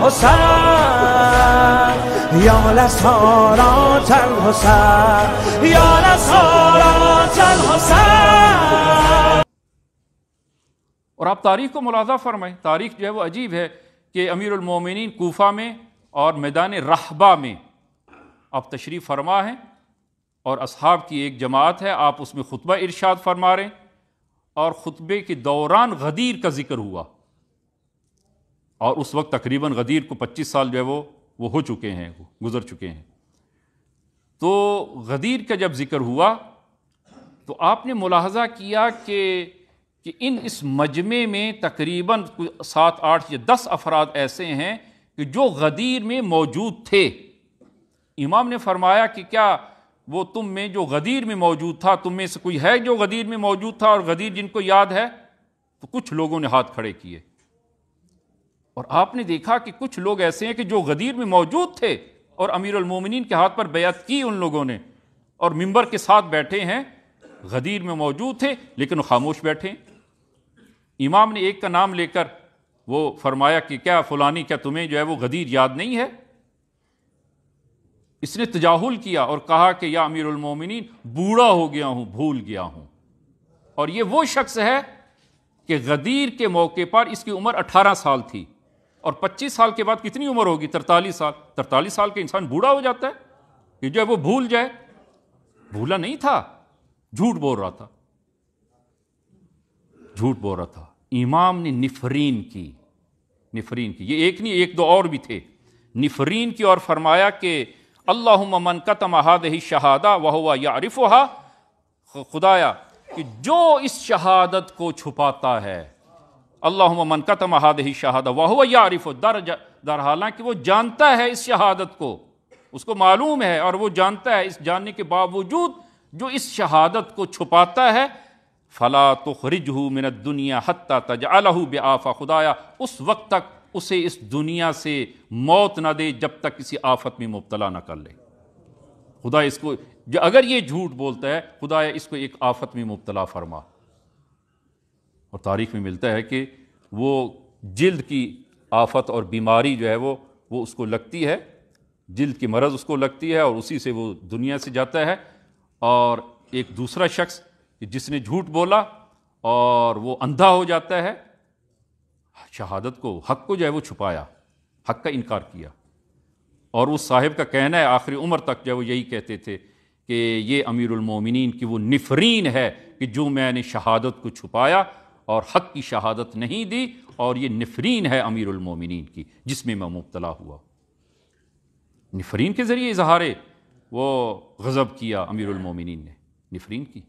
الحسین یا نصارى الحسین یا نصارى الحسین۔ اور آپ تاریخ کو ملاحظہ فرمائیں، تاریخ جو ہے وہ عجیب ہے کہ امیر المومنین کوفہ میں اور میدان رحبہ میں آپ تشریف فرما ہیں، اور اصحاب کی ایک جماعت ہے، آپ اس میں خطبہ ارشاد فرما رہے ہیں، اور خطبے کے دوران غدیر کا ذکر ہوا، اور اس وقت تقریباً غدیر کو 25 سال جو ہے وہ ہو چکے ہیں، گزر چکے ہیں۔ تو غدیر کا جب ذکر ہوا تو آپ نے ملاحظہ کیا کہ اس مجمع میں تقریباً 7، 8 یا 10 افراد ایسے ہیں کہ جو غدیر میں موجود تھے۔ امام نے فرمایا کہ کیا وہ تم میں جو غدیر میں موجود تھا، تم میں سے کوئی ہے جو غدیر میں موجود تھا اور غدیر جن کو یاد ہے؟ تو کچھ لوگوں نے ہاتھ کھڑے کیے، اور آپ نے دیکھا کہ کچھ لوگ ایسے ہیں کہ جو غدیر میں موجود تھے اور امیر المومنین کے ہاتھ پر بیعت کی ان لوگوں نے، اور منبر کے ساتھ بیٹھے ہیں، غدیر میں موجود تھے لیکن وہ خاموش بیٹھے ہیں۔ امام نے ایک کا نام لے کر وہ فرمایا کہ کیا فلانی، کیا تمہیں جو ہے وہ غدیر یاد نہیں ہے؟ اس نے تجاہل کیا اور کہا کہ یا امیر المومنین، بوڑھا ہو گیا ہوں، بھول گیا ہوں۔ اور یہ وہ شخص ہے کہ غدیر کے موقع پر اس کی عمر 18 سال تھی، اور 25 سال کے بعد کتنی عمر ہوگی؟ 43 سال۔ 43 سال کے انسان بوڑھا ہو جاتا ہے کہ جو ہے وہ بھول جائے؟ بھولا نہیں تھا، جھوٹ بول رہا تھا، جھوٹ بول رہا تھا۔ امام نے نفرین کی، یہ ایک نہیں، ایک دو اور بھی تھے، نفرین کی، اور فرمایا کہ اللہم من کتم ہذہ الشہادہ وہو یعرفھا، خدایا کہ جو اس شہادت کو چھپاتا ہے، اللہم من کتم ہذہ الشہادہ وہو یعرفھا، در حالانکہ وہ جانتا ہے اس شہادت کو، اس کو معلوم ہے اور وہ جانتا ہے، اس جاننے کے باوجود جو اس شہادت کو چھپاتا ہے، فلا تخرجہ من الدنیا حتی تجعلہ بعافہ، خدایا اس وقت تک اسے اس دنیا سے موت نہ دے جب تک کسی آفت میں مبتلا نہ کر لے۔ خدا اس کو، اگر یہ جھوٹ بولتا ہے، خدایا اس کو ایک آفت میں مبتلا فرما۔ اور تاریخ میں ملتا ہے کہ وہ جلد کی آفت اور بیماری جو ہے وہ اس کو لگتی ہے، جلد کی مرض اس کو لگتی ہے، اور اسی سے وہ دنیا سے جاتا ہے۔ اور ایک دوسرا شخص جس نے جھوٹ بولا اور وہ اندھا ہو جاتا ہے، شہادت کو، حق کو جو ہے وہ چھپایا، حق کا انکار کیا، اور اس صاحب کا کہنا ہے آخری عمر تک جو وہ یہی کہتے تھے کہ یہ امیر المومنین کی وہ نفرین ہے کہ جو میں نے شہادت کو چھپایا اور حق کی شہادت نہیں دی، اور یہ نفرین ہے امیر المومنین کی جس میں مبتلا ہوا۔ نفرین کے ذریعے اظہار وہ غضب کیا امیر المومنین نے، نفرین کی۔